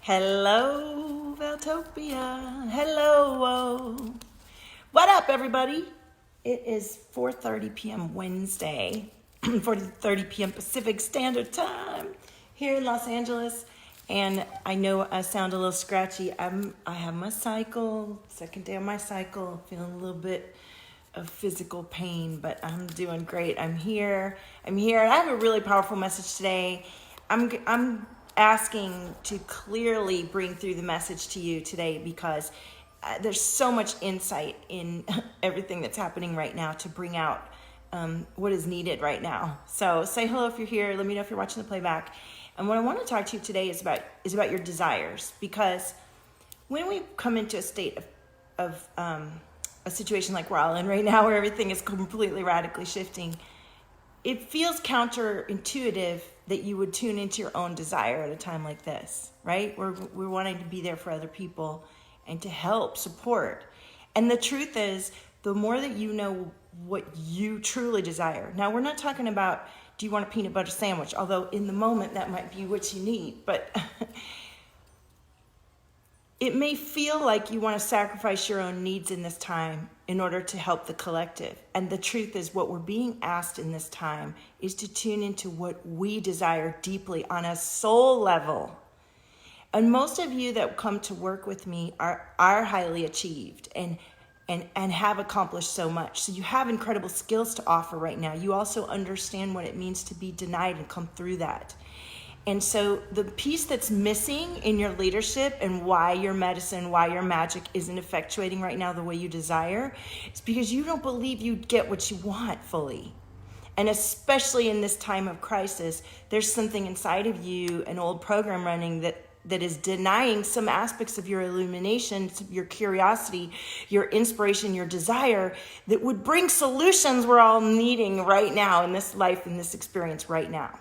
Hello, Valtopia. Hello. What up, everybody? It is 4:30 p.m. Wednesday, 4:30 p.m. Pacific Standard Time here in Los Angeles. And I know I sound a little scratchy. I have my cycle, second day of my cycle, feeling a little bit of physical pain, but I'm doing great. I'm here, and I have a really powerful message today. I'm asking to clearly bring through the message to you today because there's so much insight in everything that's happening right now to bring out what is needed right now. So say hello if you're here. Let me know if you're watching the playback. And what I want to talk to you today is about your desires, because when we come into a state of a situation like we're all in right now, where everything is completely radically shifting, it feels counterintuitive that you would tune into your own desire at a time like this, right? We're wanting to be there for other people and to help support. And the truth is, the more that you know what you truly desire. Now, we're not talking about, do you want a peanut butter sandwich? Although in the moment that might be what you need, but it may feel like you want to sacrifice your own needs in this time in order to help the collective. And the truth is, what we're being asked in this time is to tune into what we desire deeply on a soul level. And most of you that come to work with me are highly achieved and have accomplished so much. So you have incredible skills to offer right now. You also understand what it means to be denied and come through that. And so the piece that's missing in your leadership and why your medicine, why your magic isn't effectuating right now the way you desire, is because you don't believe you get what you want fully. And especially in this time of crisis, there's something inside of you, an old program running that is denying some aspects of your illumination, your curiosity, your inspiration, your desire that would bring solutions we're all needing right now in this life, in this experience right now.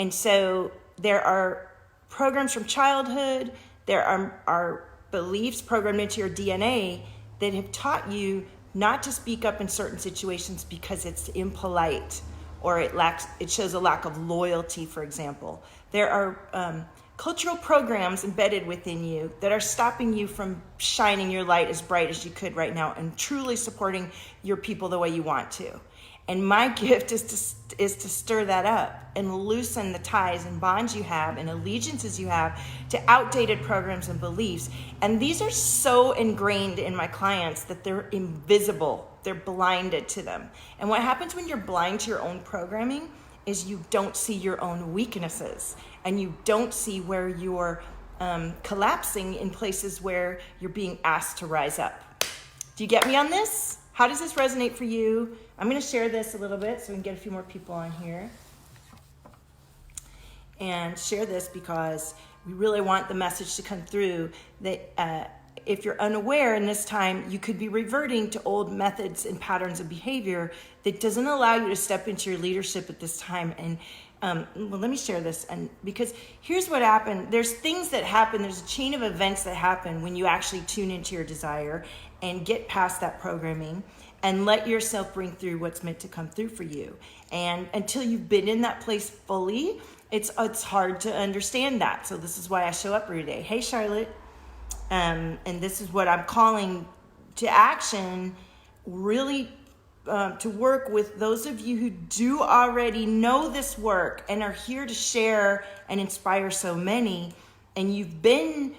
And so there are programs from childhood, there are beliefs programmed into your DNA that have taught you not to speak up in certain situations because it's impolite or it shows a lack of loyalty, for example. There are cultural programs embedded within you that are stopping you from shining your light as bright as you could right now and truly supporting your people the way you want to. And my gift is to stir that up and loosen the ties and bonds you have and allegiances you have to outdated programs and beliefs. And these are so ingrained in my clients that they're invisible. They're blinded to them. And what happens when you're blind to your own programming is you don't see your own weaknesses and you don't see where you're collapsing in places where you're being asked to rise up. Do you get me on this? How does this resonate for you? I'm going to share this a little bit so we can get a few more people on here. And share this because we really want the message to come through that if you're unaware in this time, you could be reverting to old methods and patterns of behavior that doesn't allow you to step into your leadership at this time. And well, let me share this. And because here's what happened. There's things that happen. There's a chain of events that happen when you actually tune into your desire and get past that programming and let yourself bring through what's meant to come through for you. And until you've been in that place fully, it's hard to understand that. So this is why I show up every day. Hey, Charlotte. And this is what I'm calling to action, really to work with those of you who do already know this work and are here to share and inspire so many. And you've been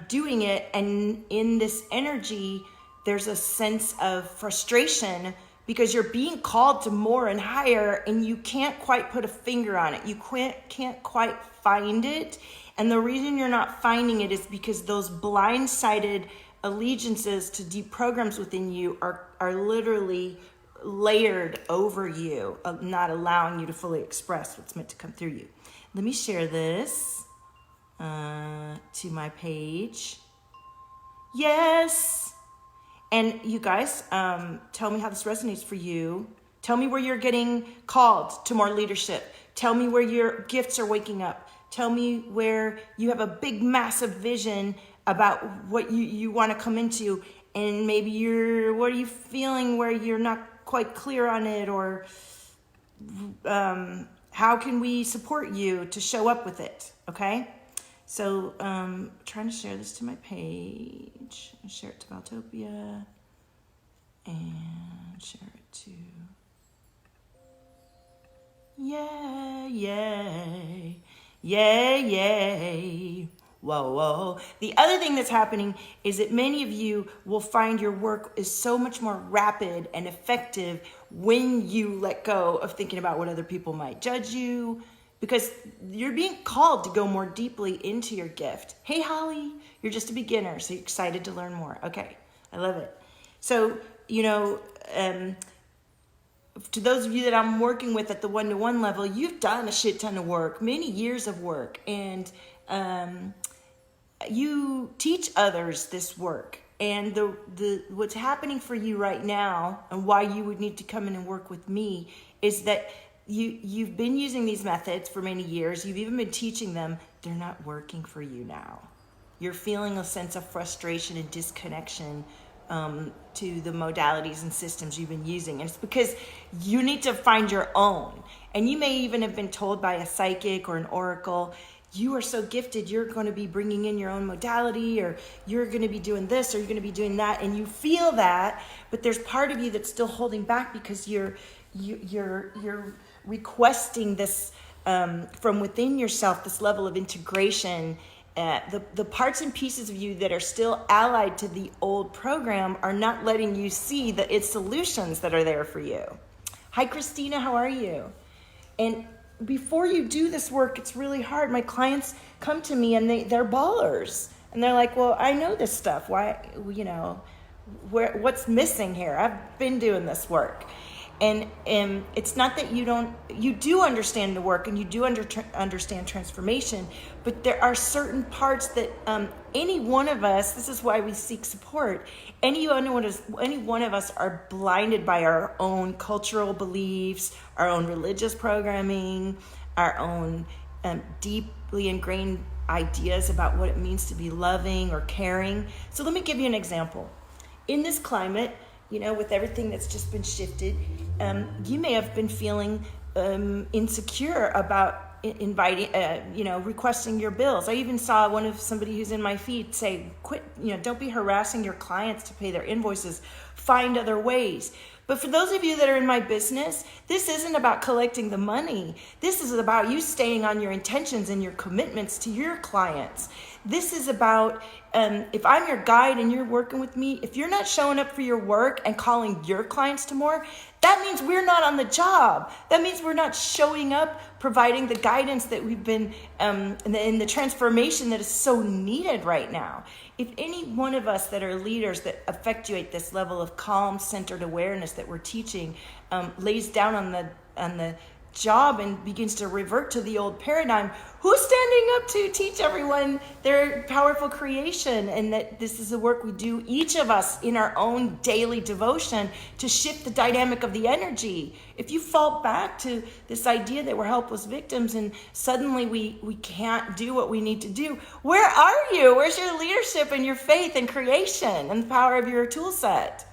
doing it, and in this energy, there's a sense of frustration because you're being called to more and higher and you can't quite put a finger on it. You can't quite find it. And the reason you're not finding it is because those blindsided allegiances to deep programs within you are literally layered over you, not allowing you to fully express what's meant to come through you. Let me share this to my page. Yes. And you guys, tell me how this resonates for you. Tell me where you're getting called to more leadership. Tell me where your gifts are waking up. Tell me where you have a big, massive vision about what you want to come into. And maybe what are you feeling where you're not quite clear on it, or how can we support you to show up with it, okay? So trying to share this to my page. Share it to Valtopia. And share it to... Yay, yay, yay, yay. Whoa, whoa. The other thing that's happening is that many of you will find your work is so much more rapid and effective when you let go of thinking about what other people might judge you, because you're being called to go more deeply into your gift. Hey, Holly, you're just a beginner, so you're excited to learn more. Okay, I love it. So, to those of you that I'm working with at the one-to-one level, you've done a shit ton of work, many years of work, and you teach others this work. And the what's happening for you right now, and why you would need to come in and work with me, is that you've been using these methods for many years. You've even been teaching them. They're not working for you now. You're feeling a sense of frustration and disconnection to the modalities and systems you've been using. And it's because you need to find your own. And you may even have been told by a psychic or an oracle, you are so gifted, you're going to be bringing in your own modality, or you're going to be doing this, or you're going to be doing that. And you feel that, but there's part of you that's still holding back because you're requesting this from within yourself, this level of integration. The parts and pieces of you that are still allied to the old program are not letting you see its solutions that are there for you. Hi, Christina, how are you? And before you do this work, it's really hard. My clients come to me and they're ballers. And they're like, well, I know this stuff. Why, what's missing here? I've been doing this work. And it's not that you do understand the work and you do understand transformation, but there are certain parts that any one of us, this is why we seek support, any one of us are blinded by our own cultural beliefs, our own religious programming, our own deeply ingrained ideas about what it means to be loving or caring. So let me give you an example. In this climate, with everything that's just been shifted, you may have been feeling insecure about requesting your bills. I even saw somebody who's in my feed say, quit, don't be harassing your clients to pay their invoices, find other ways. But for those of you that are in my business, this isn't about collecting the money. This is about you staying on your intentions and your commitments to your clients. This is about, if I'm your guide and you're working with me, if you're not showing up for your work and calling your clients to more, that means we're not on the job. That means we're not showing up, providing the guidance that we've been, in the transformation that is so needed right now. If any one of us that are leaders that effectuate this level of calm, centered awareness that we're teaching, lays down on the job and begins to revert to the old paradigm, who's standing up to teach everyone their powerful creation? And that this is the work we do, each of us in our own daily devotion, to shift the dynamic of the energy. If you fall back to this idea that we're helpless victims and suddenly we can't do what we need to do, where are you? Where's your leadership and your faith and creation and the power of your tool set?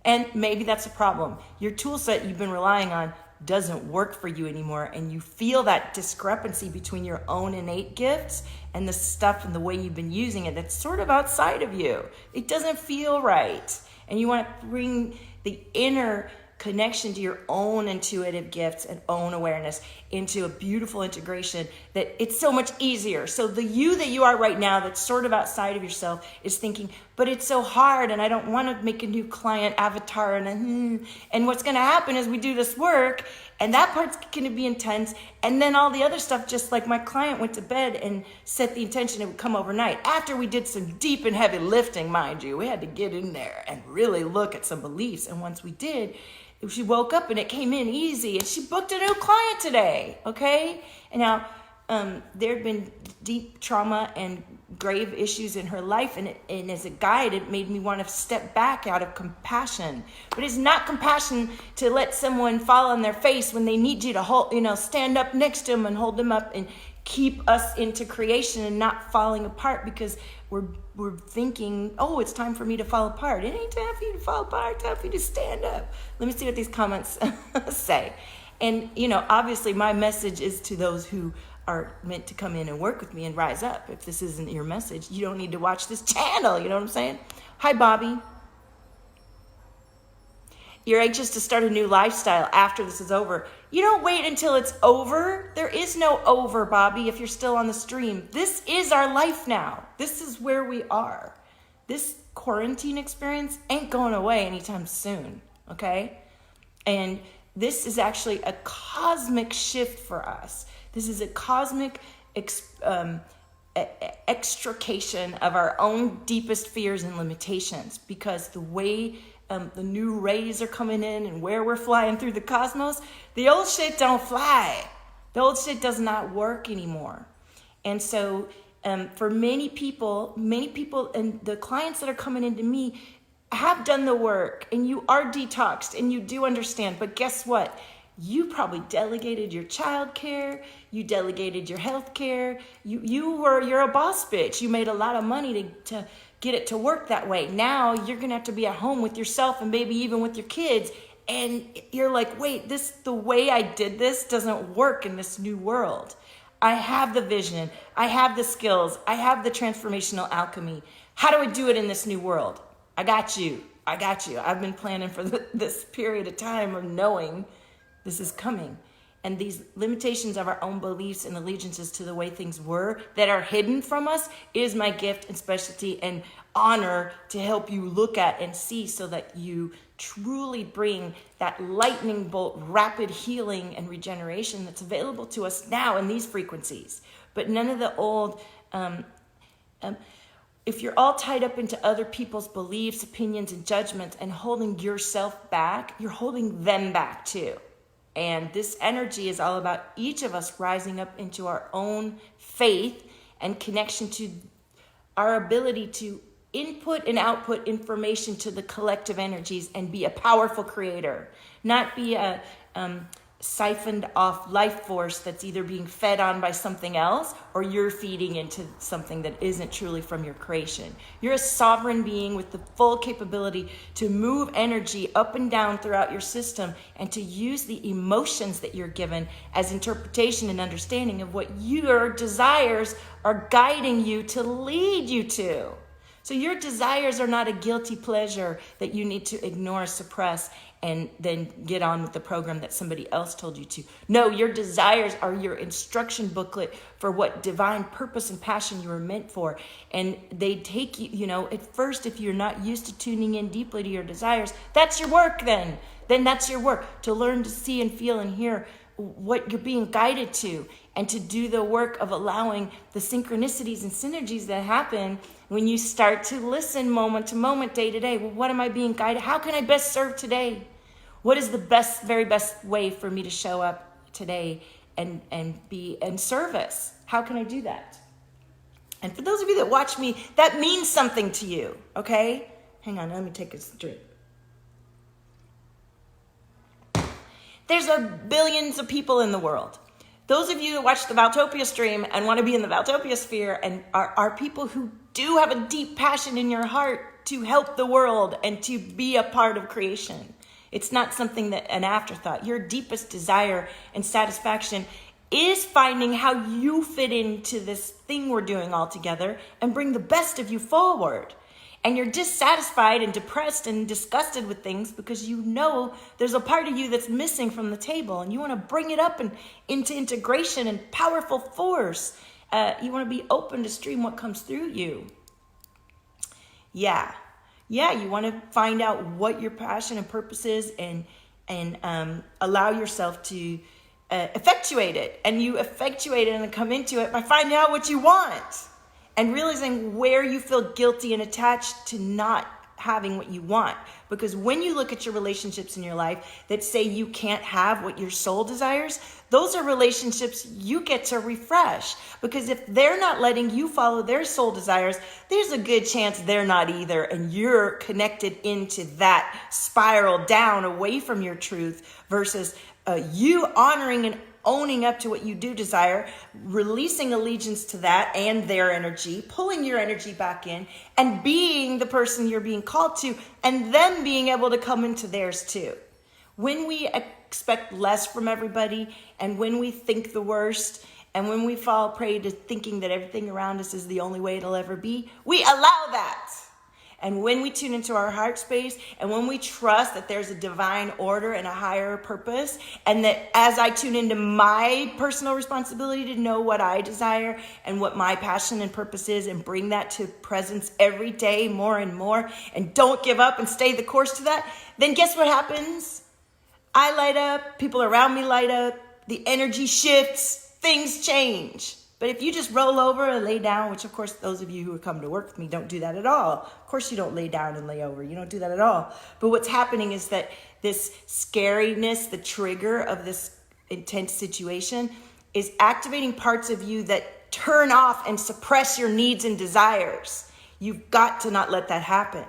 And maybe that's a problem. Your tool set you've been relying on doesn't work for you anymore, and you feel that discrepancy between your own innate gifts and the stuff and the way you've been using it that's sort of outside of you. It doesn't feel right, and you want to bring the inner connection to your own intuitive gifts and own awareness into a beautiful integration that it's so much easier. So the you that you are right now that's sort of outside of yourself is thinking, but it's so hard and I don't want to make a new client avatar and what's going to happen is we do this work and that part's going to be intense, and then all the other stuff, just like my client went to bed and set the intention it would come overnight. After we did some deep and heavy lifting, mind you, we had to get in there and really look at some beliefs, and once we did, she woke up and it came in easy, and she booked a new client today, okay? And now there had been deep trauma and grave issues in her life, and as a guide, it made me want to step back out of compassion. But it's not compassion to let someone fall on their face when they need you to hold, stand up next to them and hold them up and keep us into creation and not falling apart because we're thinking, oh, it's time for me to fall apart. It ain't time for you to fall apart, it's time for you to stand up. Let me see what these comments say. And, obviously my message is to those who are meant to come in and work with me and rise up. If this isn't your message, you don't need to watch this channel. You know what I'm saying? Hi, Bobby. You're anxious to start a new lifestyle after this is over. You don't wait until it's over. There is no over, Bobby, if you're still on the stream. This is our life now. This is where we are. This quarantine experience ain't going away anytime soon, okay? And this is actually a cosmic shift for us. This is a cosmic extrication of our own deepest fears and limitations, because the way the new rays are coming in and where we're flying through the cosmos, the old shit don't fly. The old shit does not work anymore. And so for many people and the clients that are coming into me have done the work, and you are detoxed and you do understand. But guess what? You probably delegated your child care, you delegated your health care, you're a boss bitch. You made a lot of money to get it to work that way. Now you're gonna have to be at home with yourself and maybe even with your kids. And you're like, wait, the way I did this doesn't work in this new world. I have the vision, I have the skills, I have the transformational alchemy. How do I do it in this new world? I got you. I've been planning for this period of time of knowing this is coming. And these limitations of our own beliefs and allegiances to the way things were that are hidden from us is my gift and specialty and honor to help you look at and see, so that you truly bring that lightning bolt, rapid healing and regeneration that's available to us now in these frequencies. But none of the old, if you're all tied up into other people's beliefs, opinions, and judgments and holding yourself back, you're holding them back too. And this energy is all about each of us rising up into our own faith and connection to our ability to input and output information to the collective energies and be a powerful creator, not be a siphoned off life force that's either being fed on by something else or you're feeding into something that isn't truly from your creation. You're a sovereign being with the full capability to move energy up and down throughout your system and to use the emotions that you're given as interpretation and understanding of what your desires are guiding you to lead you to. So your desires are not a guilty pleasure that you need to ignore, suppress, and then get on with the program that somebody else told you to. No, your desires are your instruction booklet for what divine purpose and passion you were meant for. And they take you, at first, if you're not used to tuning in deeply to your desires, that's your work then. Then that's your work, to learn to see and feel and hear what you're being guided to, and to do the work of allowing the synchronicities and synergies that happen when you start to listen moment to moment, day to day. Well, what am I being guided? How can I best serve today? What is the very best way for me to show up today and be in service? How can I do that? And for those of you that watch me, that means something to you, okay? Hang on, let me take a drink. There's billions of people in the world. Those of you that watch the Valtopia stream and want to be in the Valtopia sphere and are people who do have a deep passion in your heart to help the world and to be a part of creation. It's not something that an afterthought. Your deepest desire and satisfaction is finding how you fit into this thing we're doing all together and bring the best of you forward. And you're dissatisfied and depressed and disgusted with things because you know there's a part of you that's missing from the table, and you want to bring it up and into integration and powerful force. You want to be open to stream what comes through you. Yeah, you want to find out what your passion and purpose is and allow yourself to effectuate it. And you effectuate it and come into it by finding out what you want. And realizing where you feel guilty and attached to not having what you want. Because when you look at your relationships in your life that say you can't have what your soul desires, those are relationships you get to refresh. Because if they're not letting you follow their soul desires, there's a good chance they're not either. And you're connected into that spiral down away from your truth versus you honoring and owning up to what you do desire, releasing allegiance to that and their energy, pulling your energy back in, and being the person you're being called to, and them being able to come into theirs too. When we expect less from everybody, and when we think the worst, And when we fall prey to thinking that everything around us is the only way it'll ever be, we allow that. And when we tune into our heart space, and when we trust that there's a divine order and a higher purpose, and that as I tune into my personal responsibility to know what I desire and what my passion and purpose is, and bring that to presence every day more and more, and don't give up and stay the course to that, then guess what happens? I light up, people around me light up, the energy shifts, things change. But if you just roll over and lay down, which of course those of you who come to work with me don't do that at all. Of course you don't lay down and lay over. You don't do that at all. But what's happening is that this scariness, the trigger of this intense situation, is activating parts of you that turn off and suppress your needs and desires. You've got to not let that happen,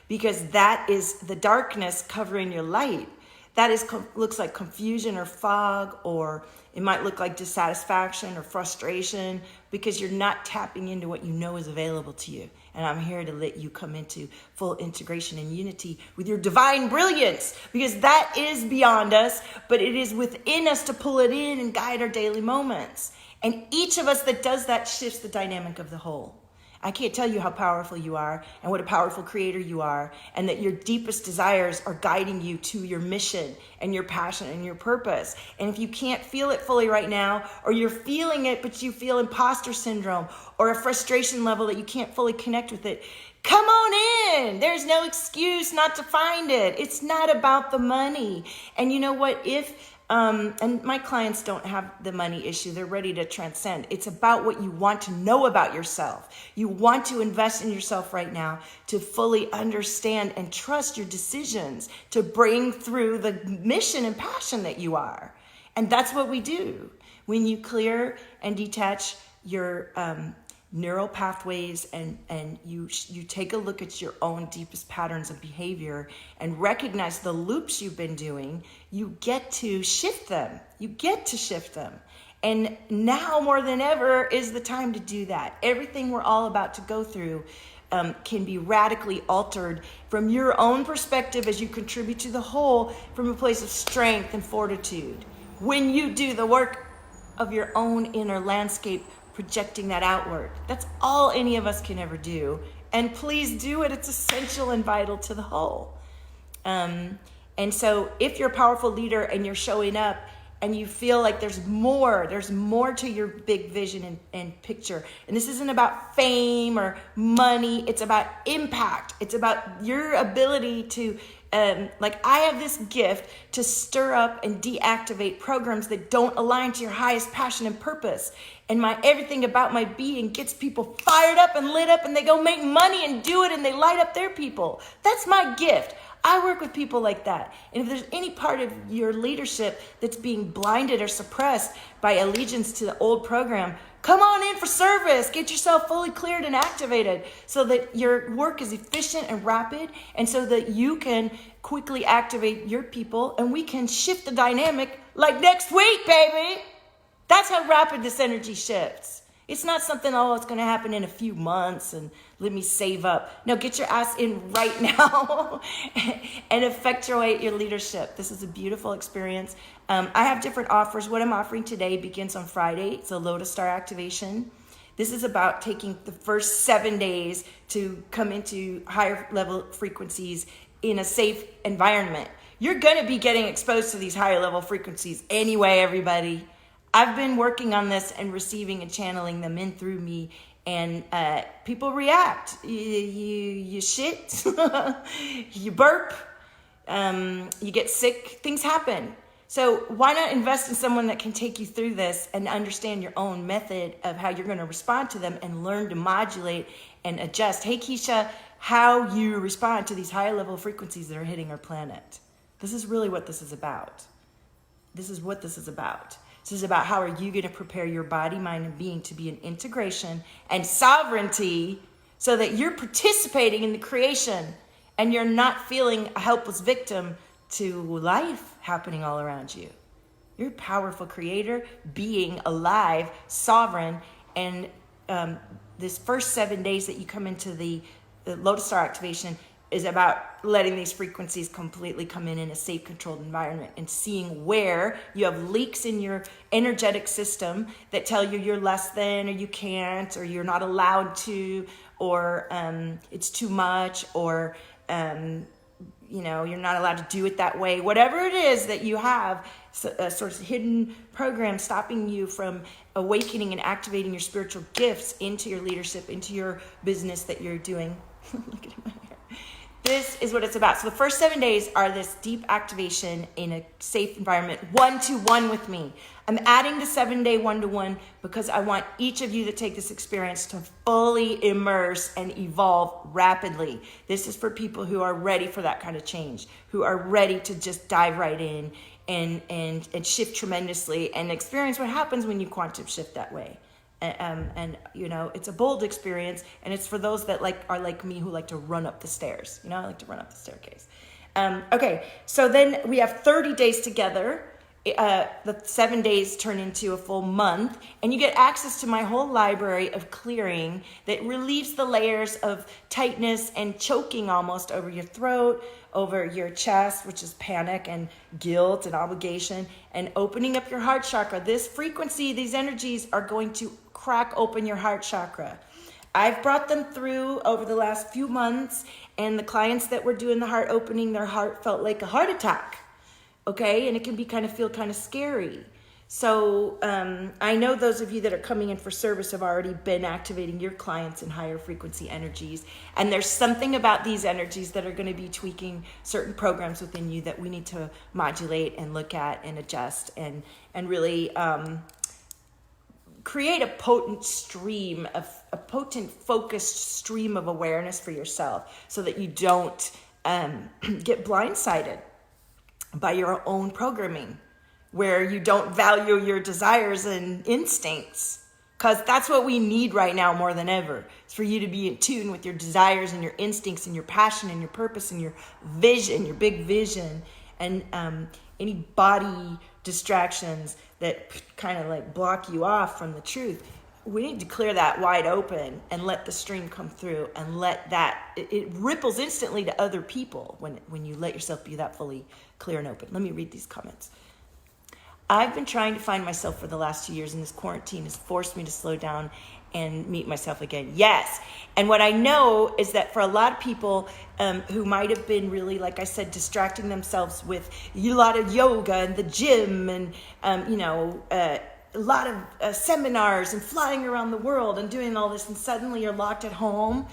because that is the darkness covering your light. That looks like confusion or fog, or it might look like dissatisfaction or frustration, because you're not tapping into what you know is available to you. And I'm here to let you come into full integration and unity with your divine brilliance, because that is beyond us, but it is within us to pull it in and guide our daily moments. And each of us that does that shifts the dynamic of the whole. I can't tell you how powerful you are and what a powerful creator you are, and that your deepest desires are guiding you to your mission and your passion and your purpose. And if you can't feel it fully right now, or you're feeling it but you feel imposter syndrome or a frustration level that you can't fully connect with it, come on in. There's no excuse not to find it. It's not about the money. And you know what? And my clients don't have the money issue. They're ready to transcend. It's about what you want to know about yourself. You want to invest in yourself right now to fully understand and trust your decisions to bring through the mission and passion that you are. And that's what we do. When you clear and detach your neural pathways, and you take a look at your own deepest patterns of behavior and recognize the loops you've been doing, you get to shift them. And now more than ever is the time to do that. Everything we're all about to go through can be radically altered from your own perspective as you contribute to the whole from a place of strength and fortitude. When you do the work of your own inner landscape, projecting that outward. That's all any of us can ever do. And please do it. It's essential and vital to the whole. And so if you're a powerful leader and you're showing up and you feel like there's more to your big vision and picture. And this isn't about fame or money. It's about impact. It's about your ability to, I have this gift to stir up and deactivate programs that don't align to your highest passion and purpose. And everything about my being gets people fired up and lit up, and they go make money and do it, and they light up their people. That's my gift. I work with people like that. And if there's any part of your leadership that's being blinded or suppressed by allegiance to the old program, come on in for service. Get yourself fully cleared and activated so that your work is efficient and rapid, and so that you can quickly activate your people, and we can shift the dynamic like next week, baby. That's how rapid this energy shifts. It's not something, it's going to happen in a few months and let me save up. No, get your ass in right now and effectuate your leadership. This is a beautiful experience. I have different offers. What I'm offering today begins on Friday. It's a Lotus Star activation. This is about taking the first 7 days to come into higher level frequencies in a safe environment. You're going to be getting exposed to these higher level frequencies anyway, everybody. I've been working on this and receiving and channeling them in through me, and people react. You shit, you burp, you get sick, things happen. So why not invest in someone that can take you through this and understand your own method of how you're going to respond to them and learn to modulate and adjust. Hey, Keisha, how you respond to these high level frequencies that are hitting our planet. This is really what this is about. This is about how are you going to prepare your body, mind, and being to be in integration and sovereignty so that you're participating in the creation and you're not feeling a helpless victim to life happening all around you. You're a powerful creator, being alive, sovereign, and this first 7 days that you come into the Lotus Star activation is about letting these frequencies completely come in a safe, controlled environment, and seeing where you have leaks in your energetic system that tell you you're less than, or you can't, or you're not allowed to, or it's too much, or you're not allowed to do it that way. Whatever it is that you have, a sort of hidden program stopping you from awakening and activating your spiritual gifts into your leadership, into your business that you're doing. Look at my hair. This is what it's about. So the first 7 days are this deep activation in a safe environment, 1-to-1 with me. I'm adding the 7-day 1-to-1 because I want each of you to take this experience to fully immerse and evolve rapidly. This is for people who are ready for that kind of change, who are ready to just dive right in and shift tremendously and experience what happens when you quantum shift that way. It's a bold experience, and it's for those that are like me, who like to run up the stairs. I like to run up the staircase. Okay, so then we have 30 days together. The 7 days turn into a full month, and you get access to my whole library of clearing that relieves the layers of tightness and choking almost over your throat, over your chest, which is panic and guilt and obligation, and opening up your heart chakra. This frequency, these energies are going to crack open your heart chakra. I've brought them through over the last few months, and the clients that were doing the heart opening, their heart felt like a heart attack. Okay, and it can feel kind of scary. So I know those of you that are coming in for service have already been activating your clients in higher frequency energies. And there's something about these energies that are going to be tweaking certain programs within you that we need to modulate and look at and adjust and really create a potent stream, a potent focused stream of awareness for yourself, so that you don't get blindsided by your own programming, where you don't value your desires and instincts, because that's what we need right now more than ever. It's for you to be in tune with your desires and your instincts and your passion and your purpose and your vision, your big vision, and any body distractions that kind of block you off from the truth. We need to clear that wide open and let the stream come through, and let that, it ripples instantly to other people when you let yourself be that fully clear and open. Let me read these comments. I've been trying to find myself for the last 2 years, and this quarantine has forced me to slow down and meet myself again. Yes. And what I know is that for a lot of people who might have been really, like I said, distracting themselves with a lot of yoga and the gym and, a lot of seminars and flying around the world and doing all this, and suddenly you're locked at home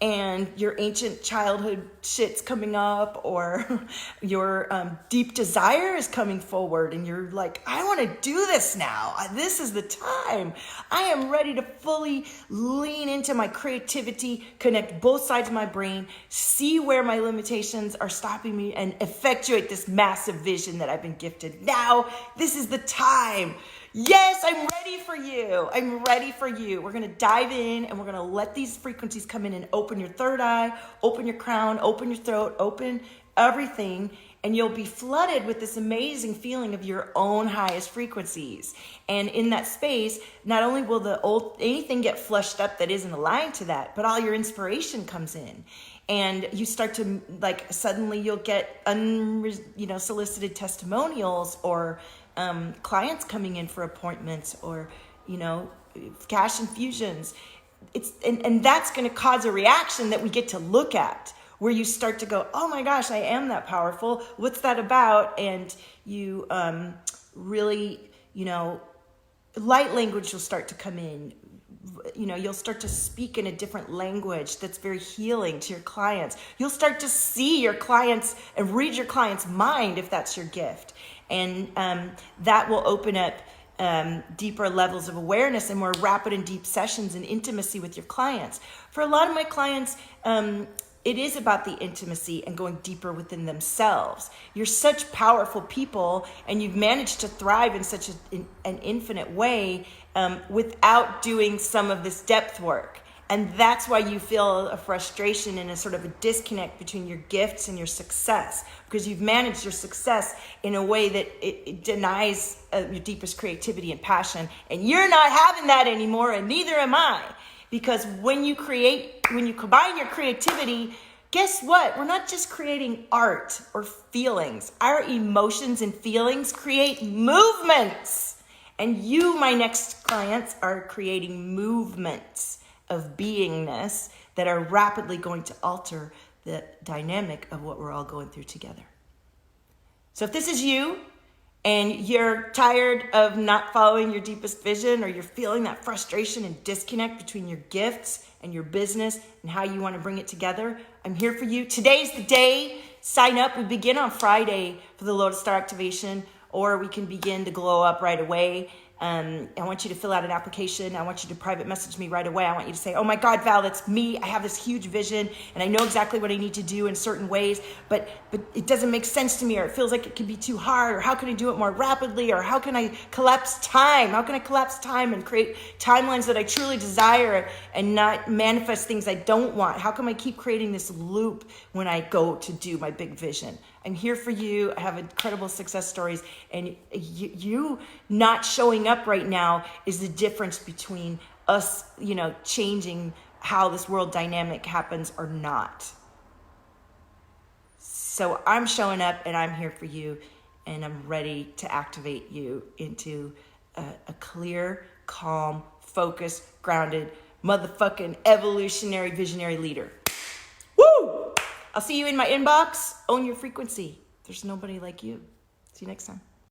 and your ancient childhood shit's coming up, or your deep desire is coming forward, and you're like, I want to do this now. This is the time. I am ready to fully lean into my creativity, connect both sides of my brain, see where my limitations are stopping me, and effectuate this massive vision that I've been gifted. Now, this is the time. Yes, I'm ready for you. I'm ready for you. We're going to dive in, and we're going to let these frequencies come in and open your third eye, open your crown, open your throat, open everything, and you'll be flooded with this amazing feeling of your own highest frequencies. And in that space, not only will anything get flushed up that isn't aligned to that, but all your inspiration comes in. And you start to, suddenly you'll get solicited testimonials, or clients coming in for appointments, or cash infusions. And that's going to cause a reaction that we get to look at, where you start to go, oh my gosh, I am that powerful. What's that about? And you really, light language will start to come in. You'll start to speak in a different language that's very healing to your clients. You'll start to see your clients and read your client's mind, if that's your gift. And that will open up deeper levels of awareness and more rapid and deep sessions and intimacy with your clients. For a lot of my clients, it is about the intimacy and going deeper within themselves. You're such powerful people, and you've managed to thrive in such an infinite way without doing some of this depth work. And that's why you feel a frustration and a sort of a disconnect between your gifts and your success, because you've managed your success in a way that it denies your deepest creativity and passion. And you're not having that anymore, and neither am I. Because when you combine your creativity guess what? We're not just creating art or feelings. Our emotions and feelings create movements. And you, my next clients, are creating movements of beingness that are rapidly going to alter the dynamic of what we're all going through together. So if this is you and you're tired of not following your deepest vision, or you're feeling that frustration and disconnect between your gifts and your business and how you want to bring it together, I'm here for you. Today's the day. Sign up. We begin on Friday for the Lotus Star activation, or we can begin to glow up right away. I want you to fill out an application. I want you to private message me right away. I want you to say, oh my God, Val, that's me. I have this huge vision and I know exactly what I need to do in certain ways, but it doesn't make sense to me, or it feels like it can be too hard, or how can I do it more rapidly, or how can I collapse time? How can I collapse time and create timelines that I truly desire and not manifest things I don't want? How come I keep creating this loop when I go to do my big vision? I'm here for you. I have incredible success stories, and you not showing up right now is the difference between us, changing how this world dynamic happens or not. So I'm showing up and I'm here for you, and I'm ready to activate you into a clear, calm, focused, grounded, motherfucking evolutionary, visionary leader. Woo! I'll see you in my inbox. Own your frequency. There's nobody like you. See you next time.